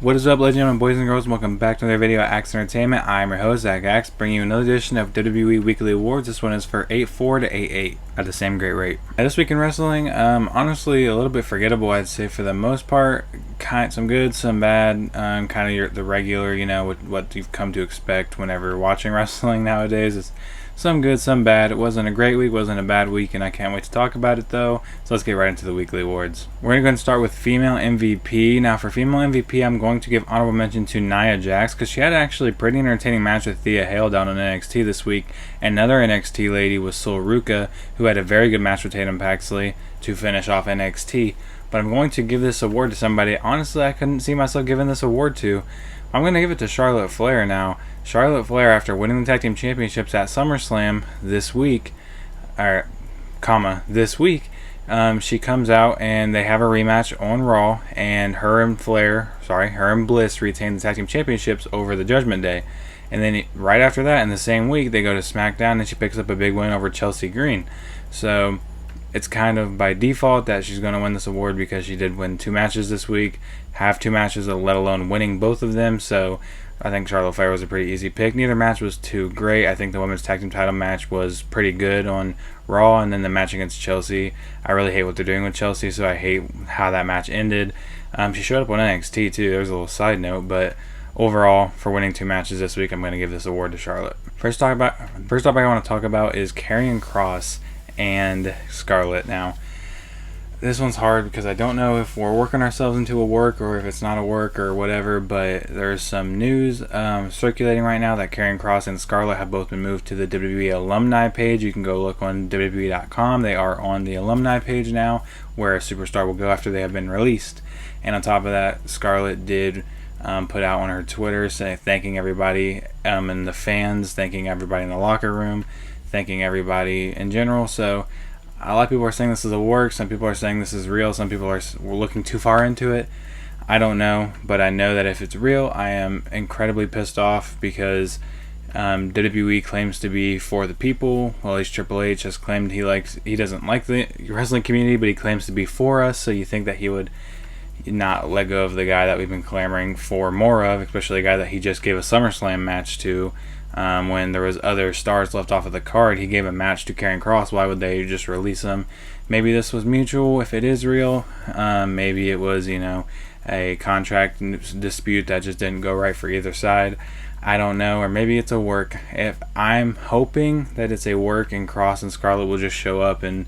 What is up, ladies and gentlemen, boys and girls? Welcome back to another video at Axe Entertainment. I'm your host, Zack Axe, bringing you another edition of WWE Weekly Awards. This one is for 8-4 to 8-8 at the same great rate. Now, this week in wrestling, honestly, a little bit forgettable, I'd say, for the most part. Some good, some bad. Kind of the regular, what you've come to expect whenever watching wrestling nowadays. It's some good, some bad. It wasn't a great week, wasn't a bad week, and I can't wait to talk about it, though. So let's get right into the weekly awards. We're going to go and start with female MVP. Now, for female MVP, I'm going to give honorable mention to Nia Jax, because she had actually a pretty entertaining match with Thea Hale down on NXT this week. Another NXT lady was Sol Ruca, who had a very good match with Tatum Paxley to finish off NXT. But I'm going to give this award to somebody, honestly, I couldn't see myself giving this award to. I'm going to give it to Charlotte Flair now. Charlotte Flair, after winning the Tag Team Championships at SummerSlam this week, she comes out and they have a rematch on Raw, and her and Bliss retain the Tag Team Championships over the Judgment Day. And then right after that, in the same week, they go to Smackdown and she picks up a big win over Chelsea Green. So it's kind of by default that she's going to win this award because she did win 2 matches this week, have 2 matches, let alone winning both of them. So I think Charlotte Flair was a pretty easy pick. Neither match was too great. I think the women's tag team title match was pretty good on Raw, and then the match against Chelsea, I really hate what they're doing with Chelsea, so I hate how that match ended. She showed up on NXT too. There's a little side note, but overall, for winning 2 matches this week, I'm going to give this award to Charlotte. First topic I want to talk about is Karrion Kross and Scarlett. Now, this one's hard because I don't know if we're working ourselves into a work or if it's not a work or whatever, but there's some news circulating right now that Karrion Kross and Scarlett have both been moved to the WWE alumni page. You can go look on WWE.com. They are on the alumni page now, where a superstar will go after they have been released. And on top of that, Scarlett did put out on her Twitter thanking everybody and the fans, thanking everybody in the locker room, thanking everybody in general. So a lot of people are saying this is a work. Some people are saying this is real. Some people are looking too far into it. I don't know, but I know that if it's real, I am incredibly pissed off because WWE claims to be for the people. Well, at least Triple H has claimed he doesn't like the wrestling community, but he claims to be for us. So you think that he would not let go of the guy that we've been clamoring for more of, especially a guy that he just gave a SummerSlam match to. When there was other stars left off of the card, he gave a match to Karrion Kross. Why would they just release him? Maybe this was mutual, if it is real. Maybe it was, a contract dispute that just didn't go right for either side. I don't know. Or maybe it's a work. If I'm hoping that it's a work and Kross and Scarlett will just show up and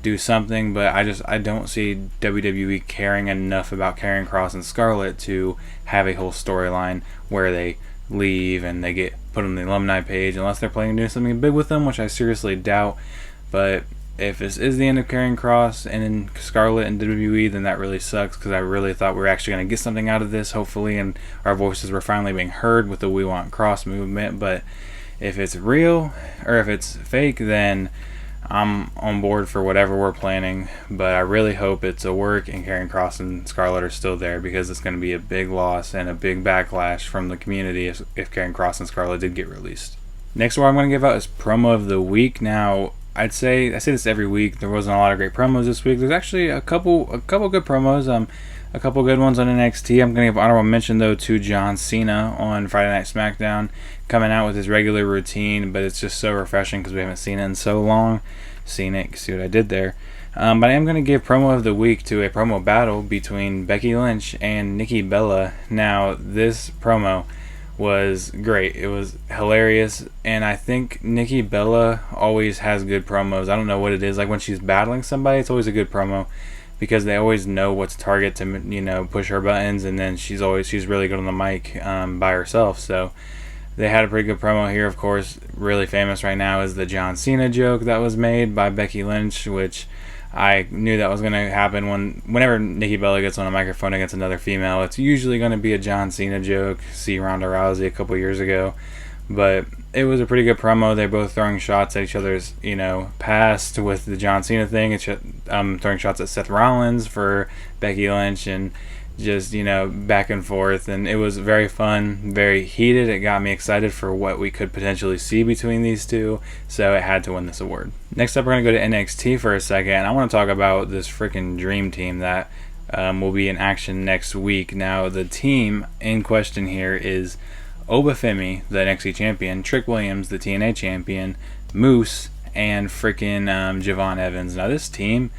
do something, but I don't see WWE caring enough about Karrion Kross and Scarlett to have a whole storyline where they leave and they get put on the alumni page, unless they're planning to do something big with them, which I seriously doubt. But if this is the end of Karrion Kross and Scarlett and WWE, then that really sucks, because I really thought we were actually going to get something out of this, hopefully, and our voices were finally being heard with the We Want Kross movement. But if it's real or if it's fake, then I'm on board for whatever we're planning, but I really hope it's a work and Karrion Kross and Scarlett are still there, because it's going to be a big loss and a big backlash from the community if Karrion Kross and Scarlett did get released. Next one I'm going to give out is Promo of the Week. Now, I say this every week. There wasn't a lot of great promos this week. There's actually a couple good promos. A couple good ones on NXT. I'm going to give honorable mention, though, to John Cena on Friday Night Smackdown, coming out with his regular routine, but it's just so refreshing because we haven't seen it in so long. Seen it, see what I did there. But I am going to give Promo of the Week to a promo battle between Becky Lynch and Nikki Bella. Now, this promo was great. It was hilarious, and I think Nikki Bella always has good promos. I don't know what it is. Like when she's battling somebody, it's always a good promo, because they always know what to target to, push her buttons, and then she's really good on the mic by herself. So they had a pretty good promo here. Of course, really famous right now is the John Cena joke that was made by Becky Lynch, which I knew that was going to happen whenever Nikki Bella gets on a microphone against another female. It's usually going to be a John Cena joke. See Ronda Rousey a couple years ago. But it was a pretty good promo. They're both throwing shots at each other's, past with the John Cena thing. It's throwing shots at Seth Rollins for Becky Lynch, and just, back and forth. And it was very fun, very heated. It got me excited for what we could potentially see between these two. So it had to win this award. Next up, we're going to go to NXT for a second. And I want to talk about this freaking dream team that will be in action next week. Now, the team in question here is Obafemi, the NXT champion, Trick Williams, the TNA champion, Moose, and freaking Javon Evans. Now, this team,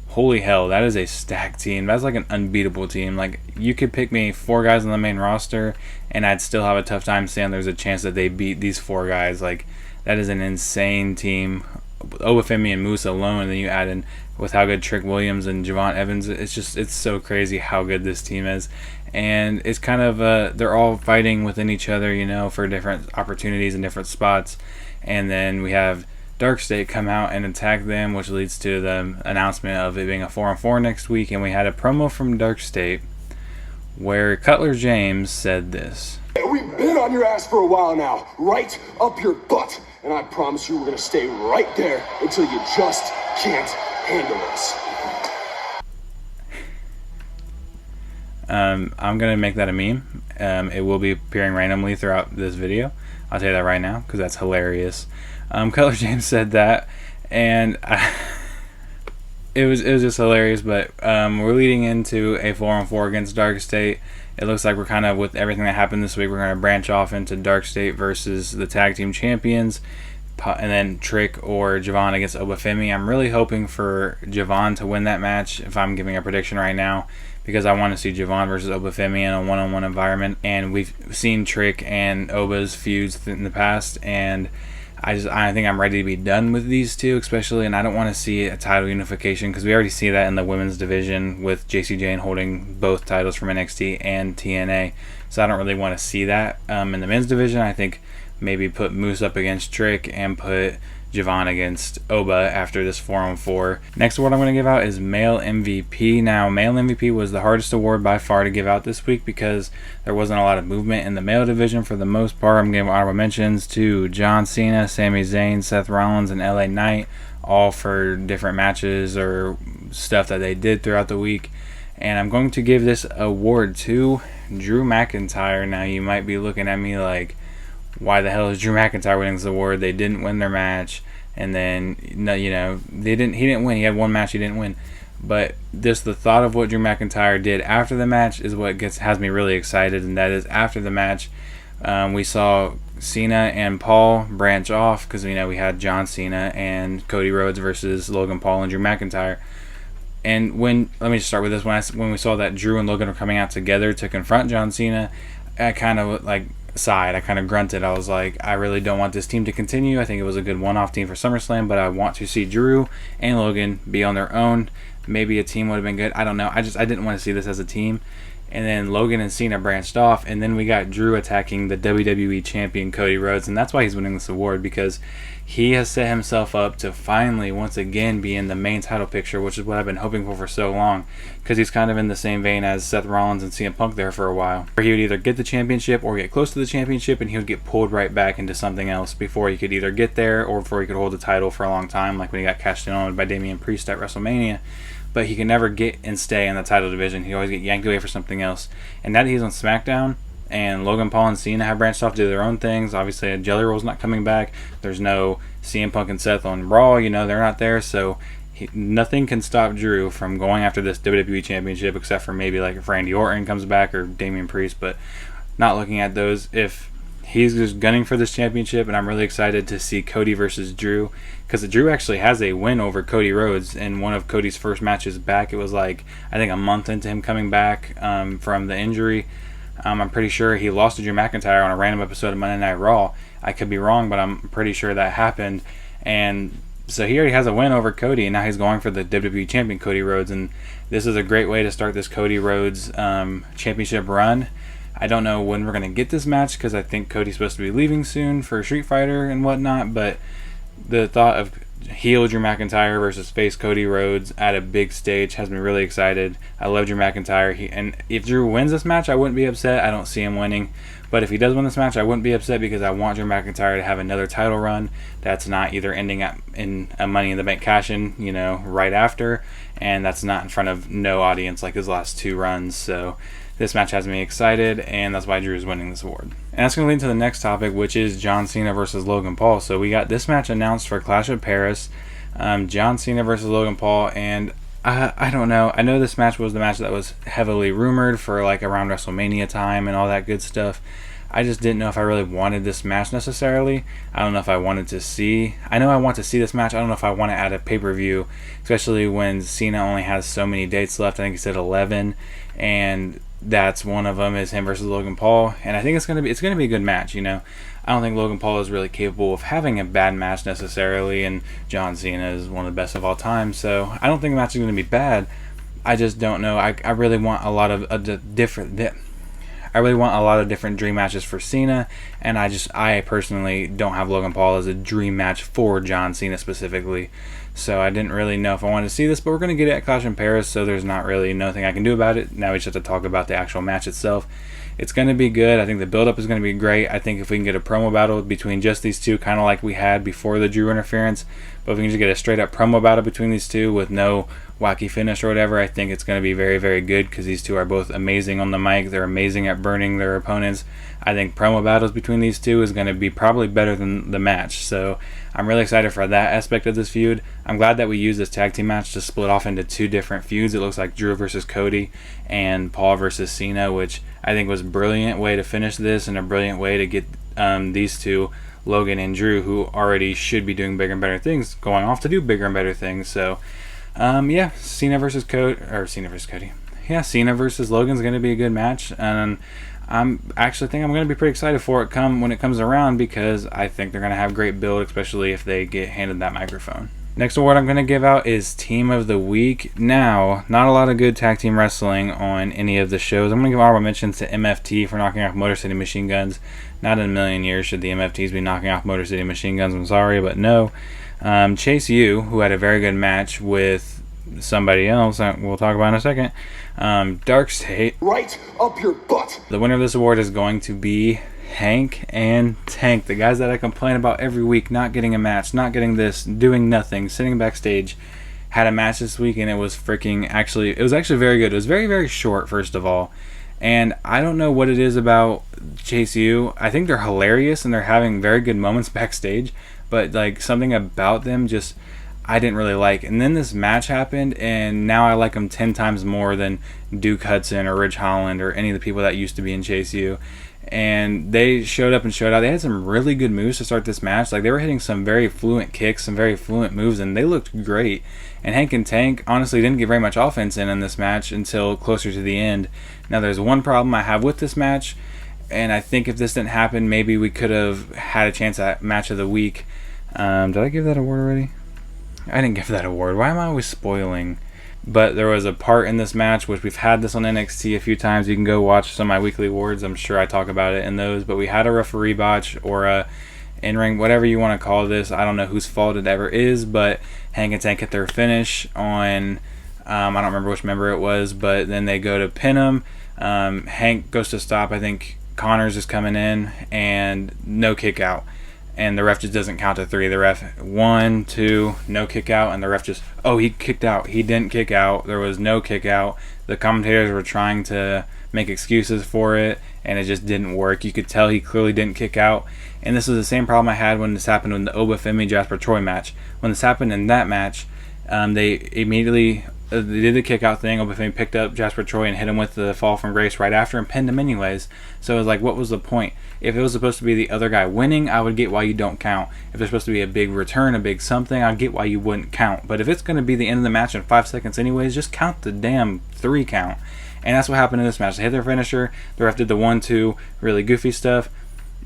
holy hell, that is a stacked team. That's like an unbeatable team. Like, you could pick me 4 guys on the main roster, and I'd still have a tough time saying there's a chance that they beat these 4 guys. Like, that is an insane team. Obafemi and Moose alone, and then you add in with how good Trick Williams and Javon Evans, it's so crazy how good this team is. And it's kind of they're all fighting within each other, you know, for different opportunities and different spots. And then we have Dark State come out and attack them, which leads to the announcement of it being a 4-on-4 next week. And we had a promo from Dark State where Cutler James said this. We've been on your ass for a while now, right up your butt. And I promise you we're going to stay right there until you just can't handle us. I'm going to make that a meme. It will be appearing randomly throughout this video. I'll tell you that right now because that's hilarious. Cutler James said that, and it was just hilarious. But we're leading into a 4-on-4 against Dark State. It looks like we're kind of, with everything that happened this week, we're going to branch off into Dark State versus the tag team champions, and then Trick or Javon against Obafemi. I'm really hoping for Javon to win that match, if I'm giving a prediction right now, because I want to see Javon versus Obafemi in a one-on-one environment. And we've seen Trick and Oba's feuds in the past, and I think I'm ready to be done with these two, especially, and I don't want to see a title unification because we already see that in the women's division with JC Jane holding both titles from NXT and TNA. So I don't really want to see that. In the men's division, I think maybe put Moose up against Trick and put Javon against Oba after this 4-on-4. Next award I'm going to give out is Male MVP. Now, Male MVP was the hardest award by far to give out this week because there wasn't a lot of movement in the male division for the most part. I'm giving honorable mentions to John Cena, Sami Zayn, Seth Rollins, and LA Knight, all for different matches or stuff that they did throughout the week. And I'm going to give this award to Drew McIntyre. Now, you might be looking at me like, why the hell is Drew McIntyre winning this award? They didn't win their match, and then he didn't win. He had one match he didn't win. But just the thought of what Drew McIntyre did after the match is what has me really excited, and that is after the match, we saw Cena and Paul branch off because we had John Cena and Cody Rhodes versus Logan Paul and Drew McIntyre. And let me just start with this. When we saw that Drew and Logan were coming out together to confront John Cena, I kind of sighed. I kind of grunted. I was like, I really don't want this team to continue. I think it was a good one-off team for SummerSlam, but I want to see Drew and Logan be on their own. Maybe a team would have been good. I don't know. I didn't want to see this as a team. And then Logan and Cena branched off, and then we got Drew attacking the WWE champion Cody Rhodes, and that's why he's winning this award, because he has set himself up to finally once again be in the main title picture, which is what I've been hoping for so long, because he's kind of in the same vein as Seth Rollins and CM Punk there for a while, where he would either get the championship or get close to the championship, and he would get pulled right back into something else before he could either get there or before he could hold the title for a long time, like when he got cashed in on by Damian Priest at WrestleMania. But he can never get and stay in the title division. He always get yanked away for something else. And now that he's on Smackdown, and Logan Paul and Cena have branched off to do their own things. Obviously, Jelly Roll's not coming back. There's no CM Punk and Seth on Raw. They're not there. So nothing can stop Drew from going after this WWE Championship, except for maybe like if Randy Orton comes back or Damian Priest. But not looking at those. If he's just gunning for this championship, and I'm really excited to see Cody versus Drew, because Drew actually has a win over Cody Rhodes in one of Cody's first matches back. It was I think a month into him coming back from the injury. I'm pretty sure he lost to Drew McIntyre on a random episode of Monday Night Raw. I could be wrong, but I'm pretty sure that happened. And so he already has a win over Cody, and now he's going for the WWE champion Cody Rhodes, and this is a great way to start this Cody Rhodes championship run. I don't know when we're going to get this match, because I think Cody's supposed to be leaving soon for Street Fighter and whatnot, but the thought of heel Drew McIntyre versus face Cody Rhodes at a big stage has me really excited. I love Drew McIntyre, and if Drew wins this match, I wouldn't be upset. I don't see him winning, but if he does win this match, I wouldn't be upset, because I want Drew McIntyre to have another title run that's not either ending in a Money in the Bank cash-in, right after, and that's not in front of no audience like his last two runs. So this match has me excited, and that's why Drew is winning this award. And that's going to lead to the next topic, which is John Cena versus Logan Paul. So we got this match announced for Clash of Paris, John Cena versus Logan Paul, and I don't know. I know this match was the match that was heavily rumored for like around WrestleMania time and all that good stuff. I just didn't know if I really wanted this match necessarily. I don't know if I wanted to see. I know I want to see this match. I don't know if I want to add a pay-per-view, especially when Cena only has so many dates left. I think he said 11, and that's one of them is him versus Logan Paul. And I think it's gonna be a good match. You know, I don't think Logan Paul is really capable of having a bad match necessarily, and John Cena is one of the best of all time. So I don't think the match is gonna be bad. I just don't know. I really want a lot of I really want a lot of different dream matches for Cena, and I personally don't have Logan Paul as a dream match for John Cena specifically. So I didn't really know if I wanted to see this, but we're going to get it at Clash in Paris, so there's not really nothing I can do about it. Now we just have to talk about the actual match itself. It's going to be good. I think the build-up is going to be great. I think if we can get a promo battle between just these two, kind of like we had before the Drew interference, but if we can just get a straight-up promo battle between these two with no wacky finish or whatever, I think it's going to be very, very good because these two are both amazing on the mic. They're amazing at burning their opponents. I think promo battles between these two is going to be probably better than the match. So I'm really excited for that aspect of this feud. I'm glad that we used this tag team match to split off into two different feuds. It looks like Drew versus Cody and Paul versus Cena, which I think was a brilliant way to finish this and a brilliant way to get these two, Logan and Drew, who already should be doing bigger and better things, going off to do bigger and better things. So yeah, Cena versus Cody. Yeah, Cena versus Logan's going to be a good match, and I'm actually think I'm going to be pretty excited for it when it comes around because I think they're going to have great build, especially if they get handed that microphone. Next award I'm going to give out is Team of the Week. Now, not a lot of good tag team wrestling on any of the shows. I'm going to give honorable mentions to MFT for knocking off Motor City Machine Guns. Not in a million years should the MFTs be knocking off Motor City Machine Guns. I'm sorry, but no. Chase U, who had a very good match with somebody else we'll talk about in a second. Dark State. Right up your butt. The winner of this award is going to be Hank and Tank, the guys that I complain about every week, not getting a match, not getting this, doing nothing, sitting backstage. Had a match this week and it was actually very good. It was very, very short, first of all. And I don't know what it is about Chase U. I think they're hilarious and they're having very good moments backstage, but like something about them just I didn't really like. And then this match happened, and now I like them 10 times more than Duke Hudson or Ridge Holland or any of the people that used to be in Chase U. And they showed up and showed out. They had some really good moves to start this match. Like, they were hitting some very fluent kicks, some very fluent moves, and they looked great. And Hank and Tank honestly didn't get very much offense in this match until closer to the end. Now, there's one problem I have with this match, and I think if this didn't happen, maybe we could have had a chance at Match of the Week. Did I give that award already? I didn't give that award. Why am I always spoiling? But there was a part in this match, which we've had this on NXT a few times. You can go watch some of my weekly awards. I'm sure I talk about it in those. But we had a referee botch or a in-ring, whatever you want to call this. I don't know whose fault it ever is, but Hank and Tank hit their finish on, I don't remember which member it was, but then they go to pin him. Hank goes to stop. I think Connors is coming in, and no kick out. And the ref just doesn't count to 3. The ref, 1, 2, no kick out, and the ref just, he kicked out. He didn't kick out. There was no kick out. The commentators were trying to make excuses for it, and it just didn't work. You could tell he clearly didn't kick out. And this was the same problem I had when this happened in the Oba Femi Jasper Troy match. When this happened in that match, they immediately they did the kick out thing. Oba Femi picked up Jasper Troy and hit him with the fall from grace right after and pinned him anyways. So it was like, what was the point? If it was supposed to be the other guy winning, I would get why you don't count. If there's supposed to be a big return, a big something, I'd get why you wouldn't count. But if it's going to be the end of the match in 5 seconds anyways, just count the damn 3 count. And that's what happened in this match. They hit their finisher. The ref did the 1-2, really goofy stuff.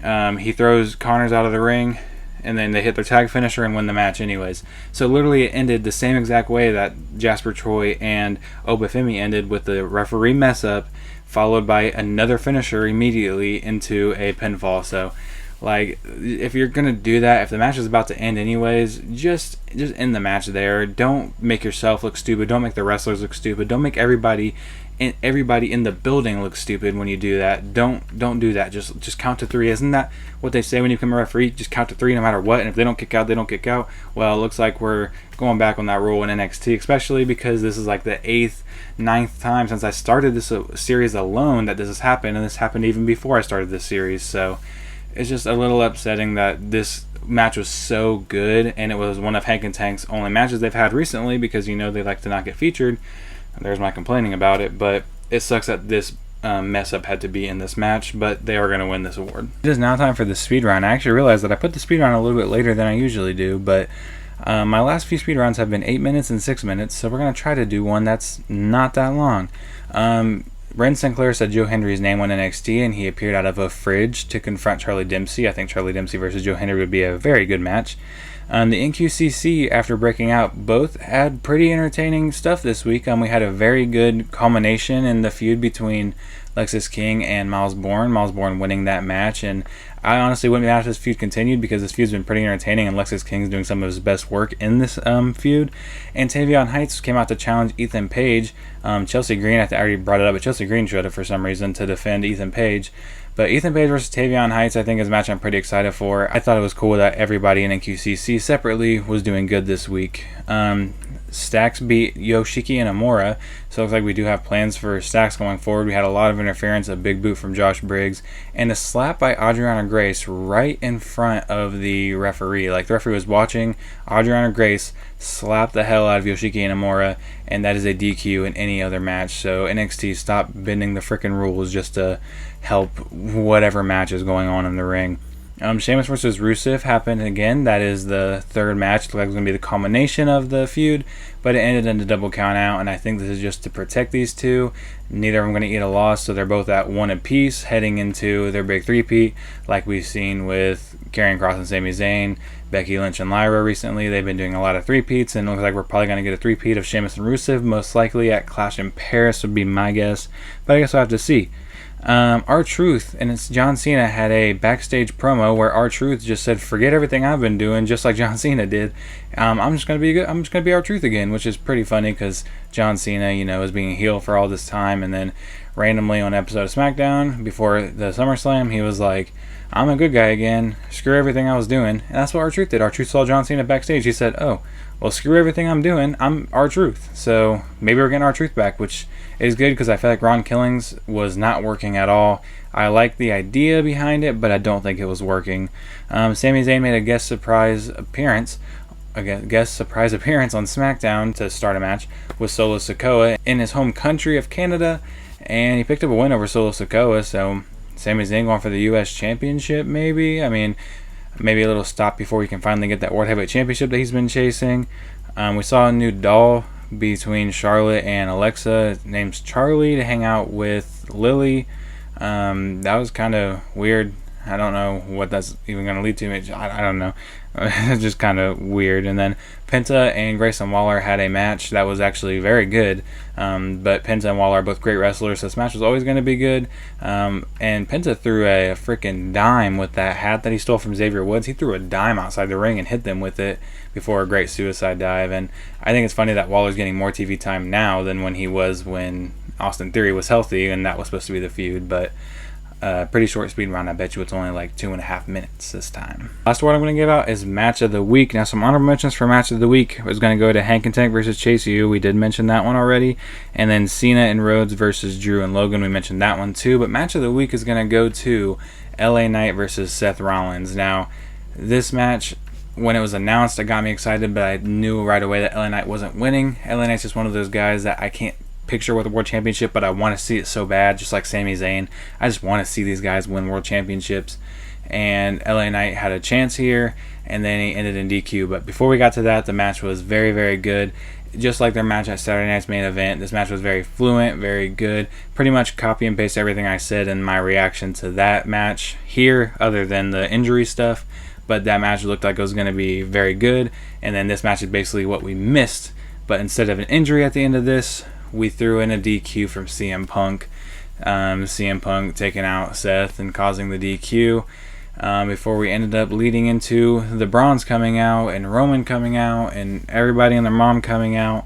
He throws Connors out of the ring, and then they hit their tag finisher and win the match anyways. So literally it ended the same exact way that Jasper Troy and Oba Femi ended, with the referee mess up, followed by another finisher immediately into a pinfall. So, like, if you're going to do that, if the match is about to end anyways, just end the match there. Don't make yourself look stupid. Don't make the wrestlers look stupid. Don't make everybody in the building look stupid when you do that. Don't do that. Just count to 3. Isn't that what they say when you become a referee? Just count to 3 no matter what. And if they don't kick out, they don't kick out. Well, it looks like we're going back on that rule in NXT, especially because this is like the 8th, 9th time since I started this series alone that this has happened, and this happened even before I started this series. So it's just a little upsetting that this match was so good, and it was one of Hank and Tank's only matches they've had recently because you know they like to not get featured. There's my complaining about it, but it sucks that this mess up had to be in this match, but they are going to win this award. It is now time for the speed round. I actually realized that I put the speed round a little bit later than I usually do, but my last few speed rounds have been 8 minutes and 6 minutes, so we're going to try to do one that's not that long. Ren Sinclair said Joe Hendry's name on NXT, and he appeared out of a fridge to confront Charlie Dempsey. I think Charlie Dempsey versus Joe Hendry would be a very good match. The NQCC, after breaking out, both had pretty entertaining stuff this week. We had a very good culmination in the feud between Lexis King and Miles Bourne. Miles Bourne winning that match, and I honestly wouldn't be mad if this feud continued because this feud's been pretty entertaining, and Lexis King's doing some of his best work in this feud. And Tavion Heights came out to challenge Ethan Page. Chelsea Green, I already brought it up, but Chelsea Green showed up for some reason to defend Ethan Page. But Ethan Page versus Tavion Heights, I think, is a match I'm pretty excited for. I thought it was cool that everybody in NQCC separately was doing good this week. Stax beat Yoshiki and Amora, so it looks like we do have plans for Stax going forward. We had a lot of interference, a big boot from Josh Briggs, and a slap by Adriana Grace right in front of the referee. Like, the referee was watching Adriana Grace slap the hell out of Yoshiki and Amora, and that is a DQ in any other match. So NXT, stop bending the freaking rules just to help whatever match is going on in the ring. Sheamus versus Rusev happened again. That is the third match. It looks like it was going to be the culmination of the feud, but it ended in a double count out, and I think this is just to protect these two. Neither of them going to eat a loss, so they're both at 1 apiece heading into their big three-peat, like we've seen with Karrion Kross and Sami Zayn, Becky Lynch and Lyra recently. They've been doing a lot of three-peats, and it looks like we're probably going to get a three-peat of Sheamus and Rusev, most likely at Clash in Paris would be my guess, but I guess we'll have to see. R-Truth and it's John Cena had a backstage promo where R-Truth just said, "Forget everything I've been doing," just like John Cena did. I'm just gonna be R-Truth again, which is pretty funny because John Cena, is being a heel for all this time, and then randomly on an episode of Smackdown before the SummerSlam, he was like, "I'm a good guy again. Screw everything I was doing," and that's what R-Truth did. R-Truth saw John Cena backstage. He said, "Oh, well, screw everything I'm doing. I'm R-Truth." So maybe we're getting R-Truth back, which is good because I feel like Ron Killings was not working at all. I like the idea behind it, but I don't think it was working. Sami Zayn made a guest surprise appearance on SmackDown to start a match with Solo Sikoa in his home country of Canada, and he picked up a win over Solo Sikoa. So Sami Zayn going for the U.S. Championship, maybe. I mean, maybe a little stop before he can finally get that World Heavyweight Championship that he's been chasing. We saw a new doll between Charlotte and Alexa. His name's Charlie, to hang out with Lily. That was kind of weird. I don't know what that's even going to lead to. I don't know. It's just kind of weird. And then Penta and Grayson Waller had a match that was actually very good. But Penta and Waller are both great wrestlers, so this match was always going to be good. And Penta threw a freaking dime with that hat that he stole from Xavier Woods. He threw a dime outside the ring and hit them with it before a great suicide dive. And I think it's funny that Waller's getting more TV time now than when he was when Austin Theory was healthy, and that was supposed to be the feud. But pretty short speed round. I bet you it's only like 2.5 minutes this time. Last award I'm going to give out is Match of the Week. Now, some honorable mentions for Match of the Week was going to go to Hank and Tank versus Chase U. We did mention that one already. And then Cena and Rhodes versus Drew and Logan. We mentioned that one too. But Match of the Week is going to go to LA Knight versus Seth Rollins. Now, this match, when it was announced, it got me excited, but I knew right away that LA Knight wasn't winning. LA Knight's just one of those guys that I can't picture with a world championship, but I want to see it so bad, just like Sami Zayn. I just want to see these guys win world championships, and LA Knight had a chance here, and then he ended in DQ. But before we got to that, the match was very, very good. Just like their match at Saturday Night's Main Event, this match was very fluent, very good. Pretty much copy and paste everything I said in my reaction to that match here, other than the injury stuff. But that match looked like it was going to be very good, and then this match is basically what we missed. But instead of an injury at the end of this, we threw in a DQ from CM Punk. CM Punk taking out Seth and causing the DQ before we ended up leading into the Bronze coming out and Roman coming out and everybody and their mom coming out.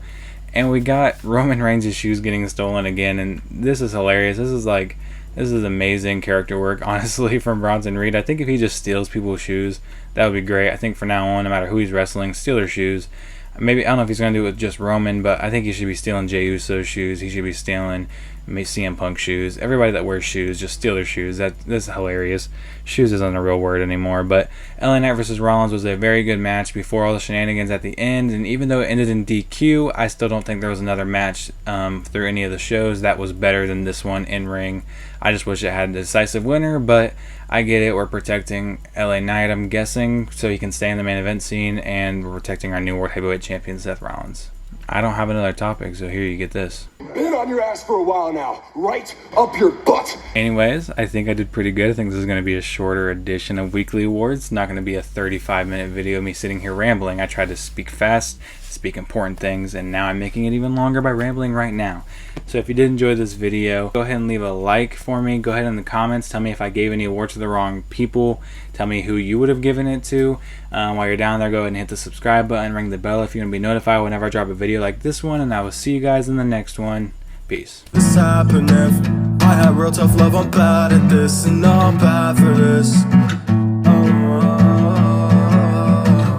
And we got Roman Reigns' shoes getting stolen again. And this is hilarious. This is amazing character work, honestly, from Bronson Reed. I think if he just steals people's shoes, that would be great. I think from now on, no matter who he's wrestling, steal their shoes. Maybe, I don't know if he's going to do it with just Roman, but I think he should be stealing Jey Uso's shoes. He should be stealing CM Punk shoes. Everybody that wears shoes, just steal their shoes. That's hilarious. Shoes isn't a real word anymore. But LA Knight versus Rollins was a very good match before all the shenanigans at the end. And even though it ended in DQ, I still don't think there was another match through any of the shows that was better than this one in ring. I just wish it had a decisive winner, but I get it. We're protecting LA Knight, I'm guessing, so he can stay in the main event scene, and we're protecting our new World Heavyweight Champion, Seth Rollins. I don't have another topic, so here you get this. Been on your ass for a while now, right up your butt. Anyways, I think I did pretty good. I think this is going to be a shorter edition of Weekly Awards. It's not going to be a 35-minute video of me sitting here rambling. I tried to speak fast, speak important things, and now I'm making it even longer by rambling right now. So if you did enjoy this video, go ahead and leave a like for me. Go ahead in the comments. Tell me if I gave any awards to the wrong people. Tell me who you would have given it to. While you're down there, go ahead and hit the subscribe button, ring the bell if you want to be notified whenever I drop a video like this one, and I will see you guys in the next one. Peace. This happened if I had real tough love, I'm bad at this, and I'm bad for this.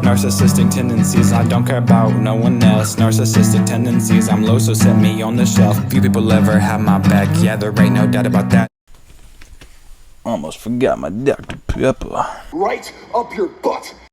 Narcissistic tendencies, I don't care about no one else. Narcissistic tendencies, I'm low, so set me on the shelf. Few people ever have my back, yeah, there ain't no doubt about that. Almost forgot my Dr. Pepper. Right up your butt.